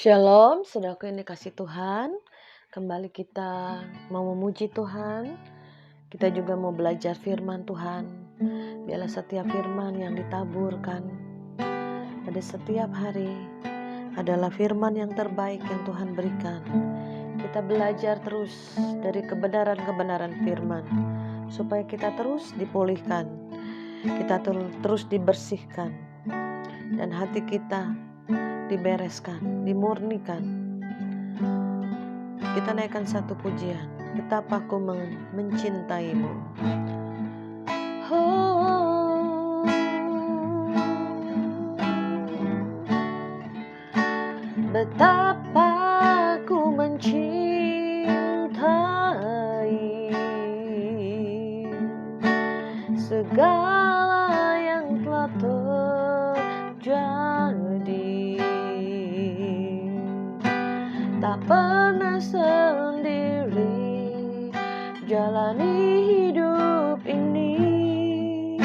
Shalom, saudaraku yang dikasih Tuhan. Kembali kita mau memuji Tuhan. Kita juga mau belajar firman Tuhan. Biarlah setiap firman yang ditaburkan pada setiap hari adalah firman yang terbaik yang Tuhan berikan. Kita belajar terus dari kebenaran-kebenaran firman, supaya kita terus dipulihkan, kita terus dibersihkan, dan hati kita dibereskan, dimurnikan. Kita naikkan satu pujian, betapa aku mencintaimu. Oh, betapa aku mencintai segala yang telah terjadi. Tak pernah sendiri jalani hidup ini,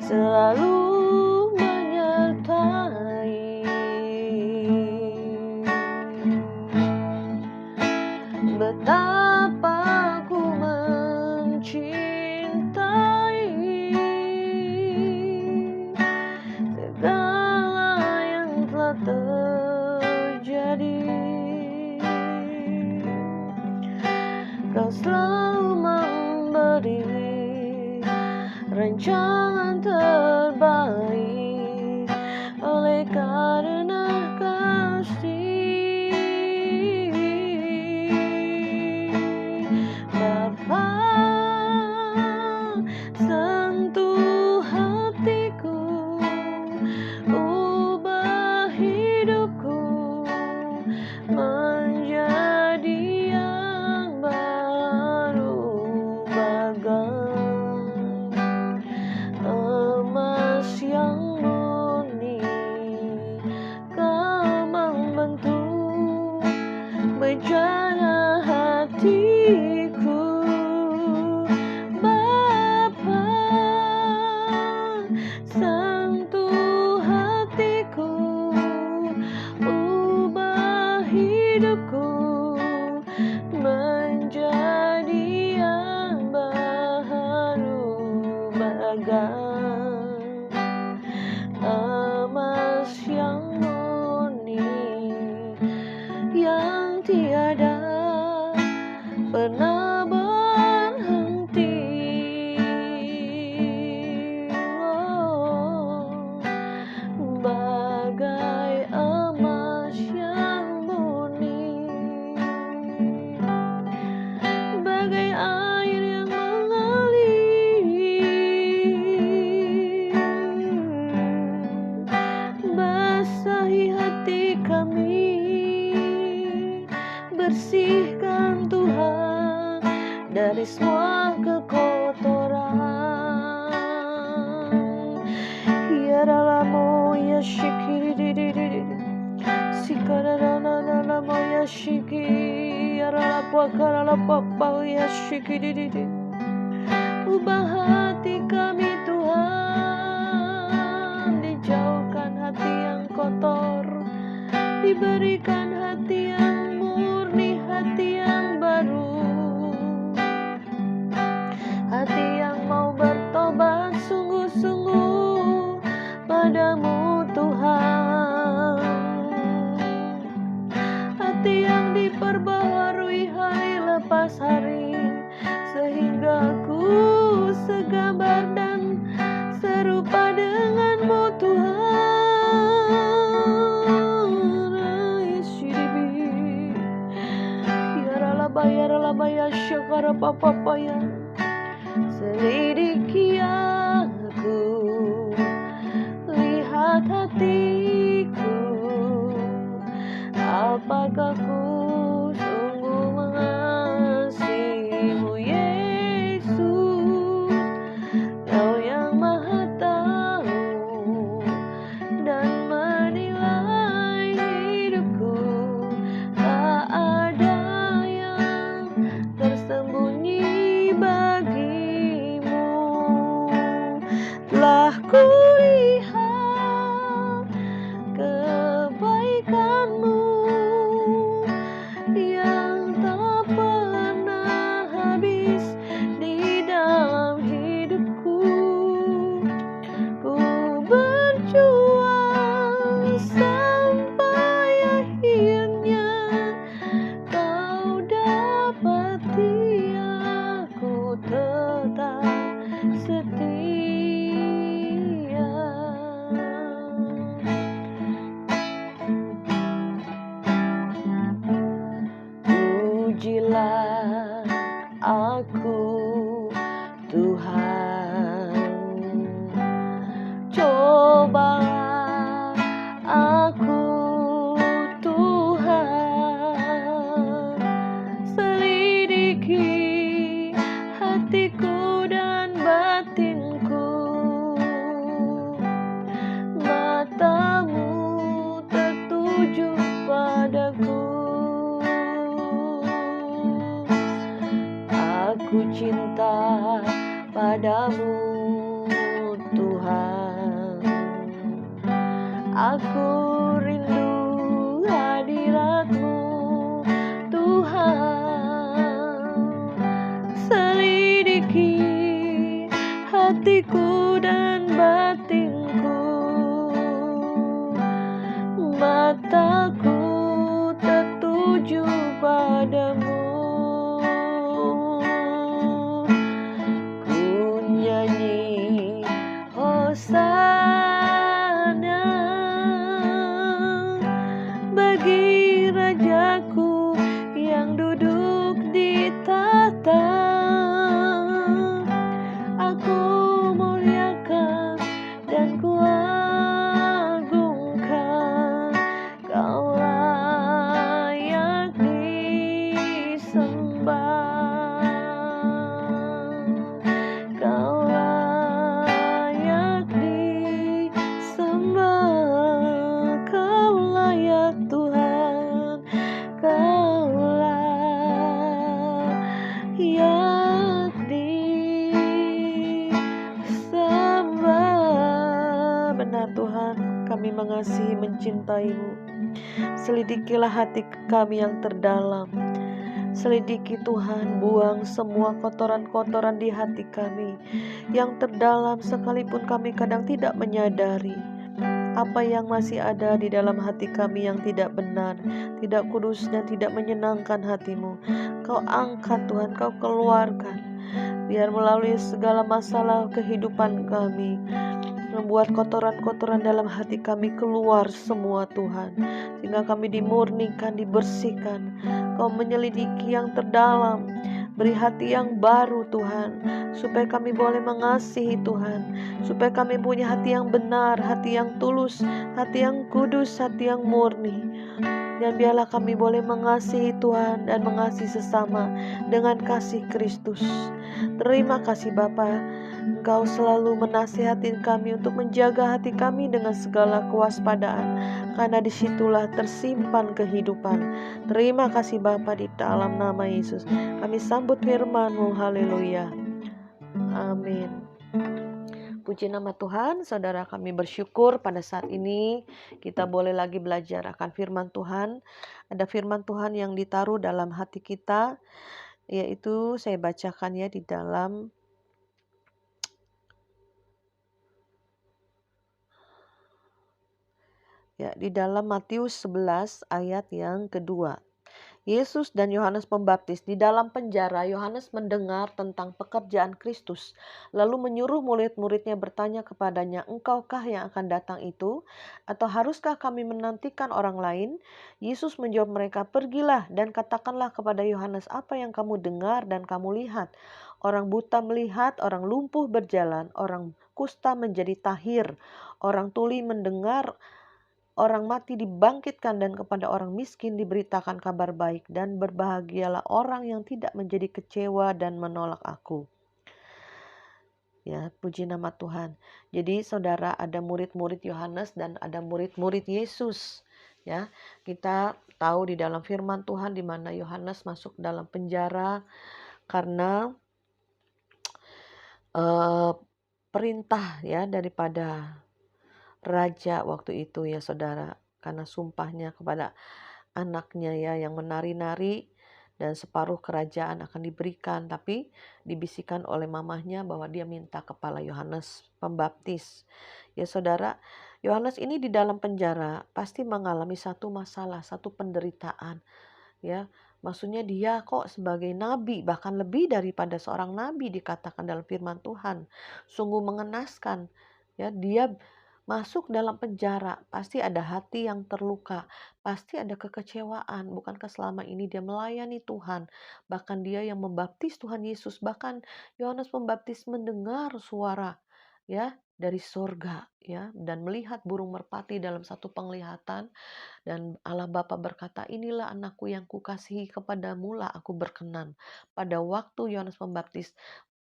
selalu menyertai. Betapa aku mencintai segala yang telah terjadi. Kau selalu memberi rancangan terbaik oleh karena kasih Bapa. Sentuh hatiku, ubah hidupku menjadi yang baru, bagai emas yang murni. Kau membentuk bejana hatiku, Bapa. Sentuh hatiku, ubah hidupku menjadi yang baru, bagai emas yang murni, yang tiada pernah berhenti. Oh, bagai emas yang murni, bagai air yang mengalir, basahi hati kami, bersihkan Tuhan dari semua kekotoran. Yarala moya shikiri, sikarana moya shiki, yarala pakarala papa ya shikiri. Ubah hati kami Tuhan, dijauhkan hati yang kotor, diberikan hati yang murni, hati yang baru, hati yang mau bertobat sungguh-sungguh padamu Tuhan, hati yang diperbaharui hari lepas hari, sehingga aku segambar dan serupa denganmu Tuhan. Bayar syakara papaya, selidiki aku, lihat hatiku, apakah ku sungguh mengasihimu Yesus, Kau yang maha tahu dan menilai hidupku. Tak ada yang tersembunyi bagimu. Telah kulihat kebaikanmu ujilah aku Tuhan, cobalah aku Tuhan, selidiki hatiku dan batinku, matamu tertuju padaku. Aku cinta padamu Tuhan, aku rindu hadirat-Mu Tuhan, selidiki hatiku dan batinku, mataku tertuju padamu. Ku nyanyi Hosana bagi Rajaku yang duduk di tahta. Aku muliakan dan kuagungkan, Kau layak disembah, Kau layak disembah, Kau layak Tuhan, Kau layak disembah. Benar Tuhan, kami mengasihi mencintai-Mu. Selidikilah hati kami yang terdalam. Selidiki Tuhan, buang semua kotoran-kotoran di hati kami yang terdalam, sekalipun kami kadang tidak menyadari apa yang masih ada di dalam hati kami yang tidak benar, tidak kudus dan tidak menyenangkan hati-Mu. Kau angkat Tuhan, Kau keluarkan, biar melalui segala masalah kehidupan kami, membuat kotoran-kotoran dalam hati kami keluar semua Tuhan, sehingga kami dimurnikan, dibersihkan. Kau menyelidiki yang terdalam, beri hati yang baru Tuhan, supaya kami boleh mengasihi Tuhan, supaya kami punya hati yang benar, hati yang tulus, hati yang kudus, hati yang murni. Dan biarlah kami boleh mengasihi Tuhan dan mengasihi sesama dengan kasih Kristus. Terima kasih Bapa, Engkau selalu menasihati kami untuk menjaga hati kami dengan segala kewaspadaan, karena disitulah tersimpan kehidupan. Terima kasih Bapa, di dalam nama Yesus kami sambut firman-Mu. Haleluya, amin. Puji nama Tuhan. Saudara, kami bersyukur pada saat ini kita boleh lagi belajar akan firman Tuhan. Ada firman Tuhan yang ditaruh dalam hati kita, yaitu saya bacakan ya di dalam Matius 11 ayat yang kedua. Yesus dan Yohanes Pembaptis di dalam penjara. Yohanes mendengar tentang pekerjaan Kristus, lalu menyuruh murid-muridnya bertanya kepadanya, "Engkaukah yang akan datang itu? Atau haruskah kami menantikan orang lain?" Yesus menjawab mereka, "Pergilah dan katakanlah kepada Yohanes apa yang kamu dengar dan kamu lihat. Orang buta melihat, orang lumpuh berjalan, orang kusta menjadi tahir, orang tuli mendengar, orang mati dibangkitkan, dan kepada orang miskin diberitakan kabar baik. Dan berbahagialah orang yang tidak menjadi kecewa dan menolak aku." Ya, puji nama Tuhan. Jadi saudara, ada murid-murid Yohanes dan ada murid-murid Yesus. Ya, kita tahu di dalam firman Tuhan di mana Yohanes masuk dalam penjara karena perintah ya daripada raja waktu itu ya saudara, karena sumpahnya kepada anaknya ya yang menari-nari, dan separuh kerajaan akan diberikan, tapi dibisikkan oleh mamahnya bahwa dia minta kepala Yohanes Pembaptis. Ya saudara, Yohanes ini di dalam penjara pasti mengalami satu masalah, satu penderitaan ya. Maksudnya dia kok sebagai nabi, bahkan lebih daripada seorang nabi dikatakan dalam firman Tuhan. Sungguh mengenaskan ya, dia masuk dalam penjara, pasti ada hati yang terluka, pasti ada kekecewaan. Bukankah selama ini dia melayani Tuhan, bahkan dia yang membaptis Tuhan Yesus, bahkan Yohanes Pembaptis mendengar suara ya dari sorga ya, dan melihat burung merpati dalam satu penglihatan, dan Allah Bapa berkata, inilah anakku yang kukasihi, kepadamu lah aku berkenan. Pada waktu Yohanes Pembaptis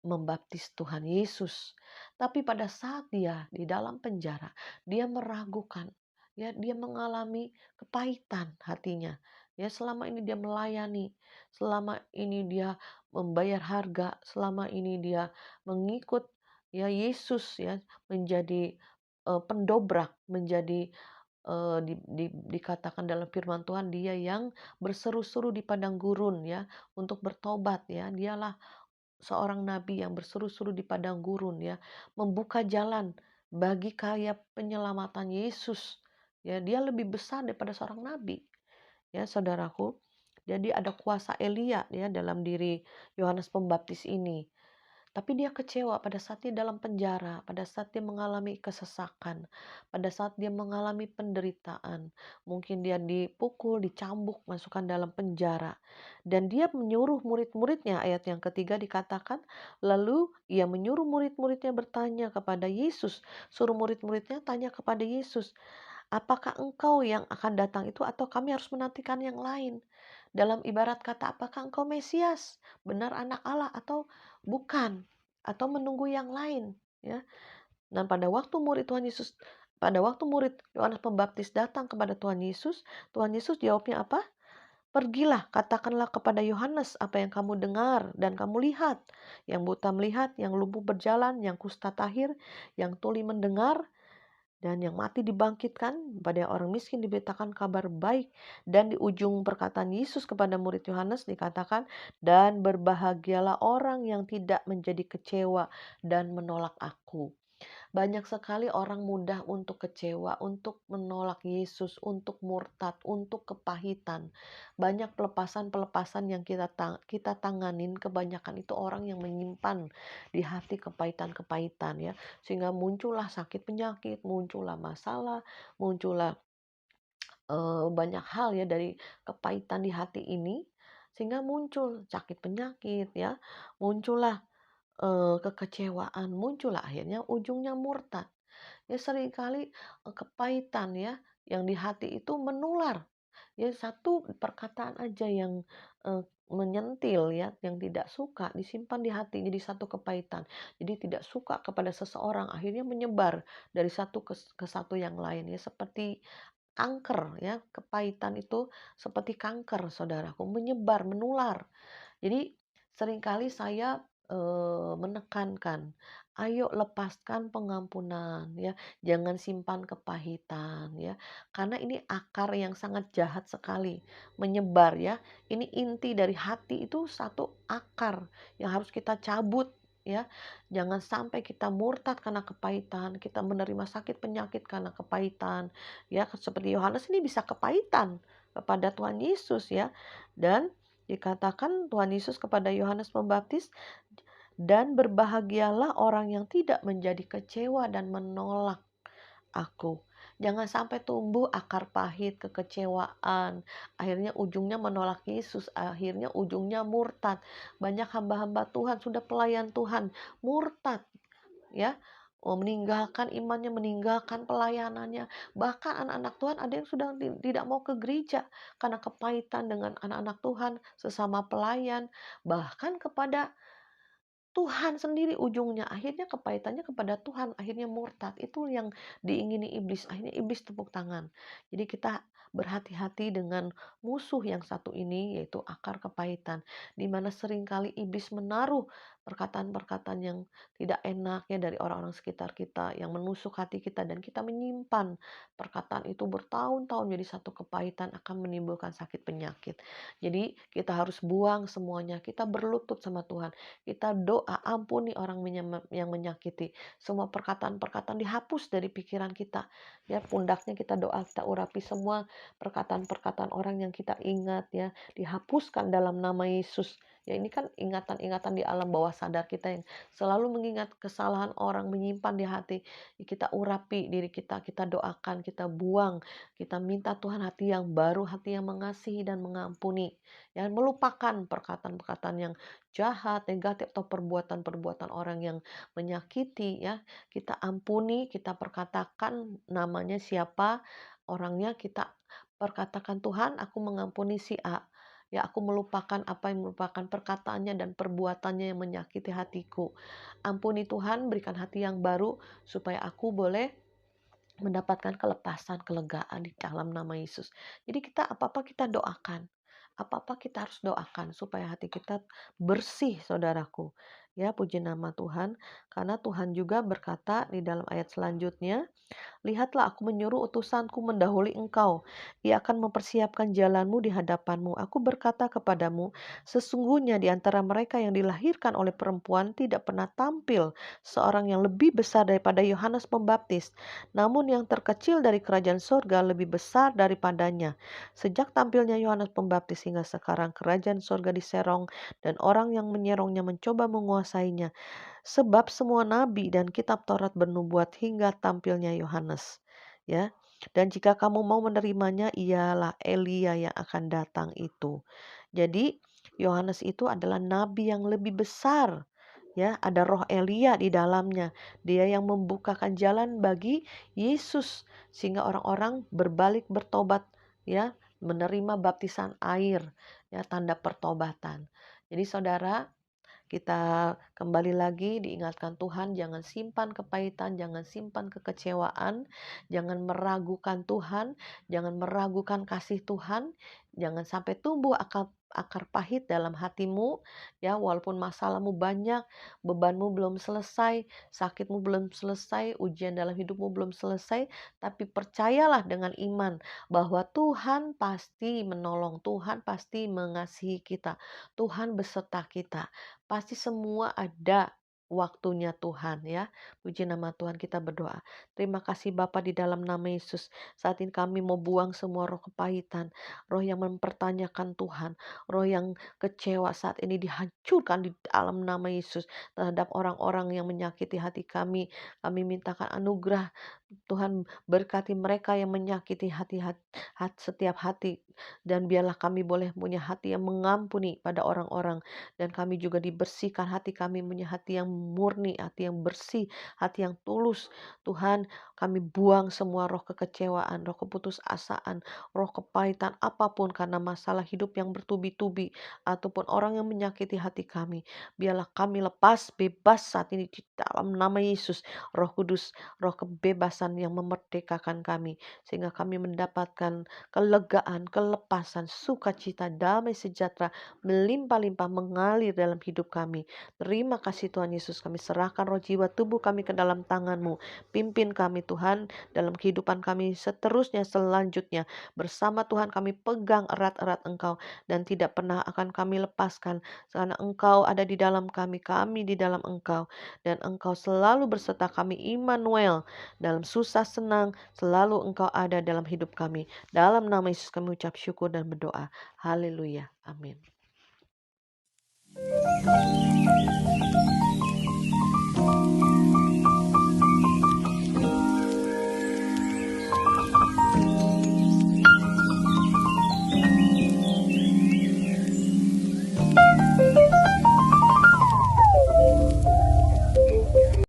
membaptis Tuhan Yesus. Tapi pada saat dia di dalam penjara, dia meragukan, ya, dia mengalami kepahitan hatinya. Ya, selama ini dia melayani, selama ini dia membayar harga, selama ini dia mengikut ya Yesus ya, menjadi pendobrak, menjadi dikatakan dalam firman Tuhan, dia yang berseru-seru di padang gurun ya untuk bertobat ya. Dialah seorang nabi yang berseru-seru di padang gurun ya, membuka jalan bagi karya penyelamatan Yesus. Ya, dia lebih besar daripada seorang nabi. Ya, saudaraku. Jadi ada kuasa Elia ya dalam diri Yohanes Pembaptis ini. Tapi dia kecewa pada saat dia dalam penjara, pada saat dia mengalami kesesakan, pada saat dia mengalami penderitaan. Mungkin dia dipukul, dicambuk, masukkan dalam penjara. Dan dia menyuruh murid-muridnya, ayat yang ketiga dikatakan, lalu ia menyuruh murid-muridnya bertanya kepada Yesus. Suruh murid-muridnya tanya kepada Yesus, apakah engkau yang akan datang itu atau kami harus menantikan yang lain? Dalam ibarat kata, apakah engkau Mesias, benar anak Allah atau bukan? Atau menunggu yang lain, ya. Dan pada waktu murid Yohanes Pembaptis datang kepada Tuhan Yesus jawabnya apa? Pergilah, katakanlah kepada Yohanes apa yang kamu dengar dan kamu lihat. Yang buta melihat, yang lumpuh berjalan, yang kusta tahir, yang tuli mendengar, dan yang mati dibangkitkan, pada orang miskin diberitakan kabar baik. Dan di ujung perkataan Yesus kepada murid Yohanes dikatakan, dan berbahagialah orang yang tidak menjadi kecewa dan menolak aku. Banyak sekali orang mudah untuk kecewa, untuk menolak Yesus, untuk murtad, untuk kepahitan. Banyak pelepasan-pelepasan yang kita tanganin, kebanyakan itu orang yang menyimpan di hati kepahitan-kepahitan ya. Sehingga muncullah sakit penyakit, muncullah masalah, muncullah banyak hal ya dari kepahitan di hati ini. Sehingga muncul sakit penyakit ya, muncullah kekecewaan, muncullah akhirnya ujungnya murtad. Ya seringkali kepahitan ya yang di hati itu menular. Ya satu perkataan aja yang menyentil ya, yang tidak suka disimpan di hati jadi satu kepahitan. Jadi tidak suka kepada seseorang akhirnya menyebar dari satu ke satu yang lain ya, seperti kanker ya. Kepahitan itu seperti kanker saudaraku, menyebar, menular. Jadi seringkali saya menekankan, ayo lepaskan pengampunan ya, jangan simpan kepahitan ya. Karena ini akar yang sangat jahat sekali, menyebar ya. Ini inti dari hati itu satu akar yang harus kita cabut ya. Jangan sampai kita murtad karena kepahitan, kita menerima sakit penyakit karena kepahitan ya. Seperti Yohanes ini bisa kepahitan kepada Tuhan Yesus ya. Dan dikatakan Tuhan Yesus kepada Yohanes Pembaptis, dan berbahagialah orang yang tidak menjadi kecewa dan menolak aku. Jangan sampai tumbuh akar pahit, kekecewaan. Akhirnya ujungnya menolak Yesus, akhirnya ujungnya murtad. Banyak hamba-hamba Tuhan, sudah pelayan Tuhan, murtad ya. Meninggalkan imannya, meninggalkan pelayanannya. Bahkan anak-anak Tuhan ada yang sudah tidak mau ke gereja karena kepahitan dengan anak-anak Tuhan, sesama pelayan, bahkan kepada Tuhan sendiri ujungnya. Akhirnya kepahitannya kepada Tuhan, akhirnya murtad. Itu yang diingini iblis, akhirnya iblis tepuk tangan. Jadi kita berhati-hati dengan musuh yang satu ini, yaitu akar kepahitan, di mana seringkali iblis menaruh perkataan-perkataan yang tidak enak ya dari orang-orang sekitar kita yang menusuk hati kita, dan kita menyimpan perkataan itu bertahun-tahun, jadi satu kepahitan akan menimbulkan sakit penyakit. Jadi kita harus buang semuanya, kita berlutut sama Tuhan, kita doa, ampuni orang yang menyakiti. Semua perkataan-perkataan dihapus dari pikiran kita. Ya, pundaknya kita doa, kita urapi semua perkataan-perkataan orang yang kita ingat ya, dihapuskan dalam nama Yesus. Ya ini kan ingatan-ingatan di alam bawah sadar kita yang selalu mengingat kesalahan orang, menyimpan di hati. Ya kita urapi diri kita doakan, kita buang, kita minta Tuhan hati yang baru, hati yang mengasihi dan mengampuni. Ya melupakan perkataan-perkataan yang jahat, negatif atau perbuatan-perbuatan orang yang menyakiti ya. Kita ampuni, kita perkatakan namanya siapa, orangnya kita perkatakan, Tuhan aku mengampuni si A. Ya, aku melupakan apa yang merupakan perkataannya dan perbuatannya yang menyakiti hatiku. Ampuni Tuhan, berikan hati yang baru supaya aku boleh mendapatkan kelepasan, kelegaan di dalam nama Yesus. Jadi kita apa-apa kita doakan. Apa-apa kita harus doakan supaya hati kita bersih, saudaraku. Ya, puji nama Tuhan. Karena Tuhan juga berkata di dalam ayat selanjutnya, lihatlah aku menyuruh utusanku mendahului engkau. Ia akan mempersiapkan jalanmu di hadapanmu. Aku berkata kepadamu, sesungguhnya di antara mereka yang dilahirkan oleh perempuan tidak pernah tampil seorang yang lebih besar daripada Yohanes Pembaptis. Namun yang terkecil dari kerajaan surga lebih besar daripadanya. Sejak tampilnya Yohanes Pembaptis hingga sekarang kerajaan surga diserong dan orang yang menyerongnya mencoba menguasainya. Sebab semua nabi dan kitab Taurat bernubuat hingga tampilnya Yohanes. Ya. Dan jika kamu mau menerimanya, ialah Elia yang akan datang itu. Jadi Yohanes itu adalah nabi yang lebih besar. Ya, ada roh Elia di dalamnya. Dia yang membukakan jalan bagi Yesus sehingga orang-orang berbalik bertobat, ya, menerima baptisan air, ya, tanda pertobatan. Jadi saudara, kita kembali lagi diingatkan Tuhan, jangan simpan kepahitan, jangan simpan kekecewaan, jangan meragukan Tuhan, jangan meragukan kasih Tuhan, jangan sampai tumbuh akar pahit dalam hatimu, ya, walaupun masalahmu banyak, bebanmu belum selesai, sakitmu belum selesai, ujian dalam hidupmu belum selesai, tapi percayalah dengan iman bahwa Tuhan pasti menolong, Tuhan pasti mengasihi kita, Tuhan beserta kita. Pasti semua ada waktunya Tuhan ya. Puji nama Tuhan, kita berdoa. Terima kasih Bapa di dalam nama Yesus. Saat ini kami mau buang semua roh kepahitan, roh yang mempertanyakan Tuhan, roh yang kecewa saat ini dihancurkan di dalam nama Yesus terhadap orang-orang yang menyakiti hati kami. Kami mintakan anugerah Tuhan, berkati mereka yang menyakiti setiap hati, dan biarlah kami boleh punya hati yang mengampuni pada orang-orang, dan kami juga dibersihkan hati kami, punya hati yang murni, hati yang bersih, hati yang tulus. Tuhan, kami buang semua roh kekecewaan, roh keputusasaan, roh kepahitan apapun karena masalah hidup yang bertubi-tubi ataupun orang yang menyakiti hati kami. Biarlah kami lepas bebas saat ini di dalam nama Yesus. Roh Kudus, roh kebebasan yang memerdekakan kami sehingga kami mendapatkan kelegaan, kelepasan, sukacita, damai sejahtera melimpah-limpah mengalir dalam hidup kami. Terima kasih Tuhan Yesus, kami serahkan roh jiwa tubuh kami ke dalam tangan-Mu. Pimpin kami Tuhan dalam kehidupan kami seterusnya selanjutnya. Bersama Tuhan kami pegang erat-erat Engkau dan tidak pernah akan kami lepaskan karena Engkau ada di dalam kami di dalam Engkau, dan Engkau selalu berserta kami, Immanuel. Dalam susah senang selalu Engkau ada dalam hidup kami. Dalam nama Yesus kami ucap syukur dan berdoa. Haleluya. Amin.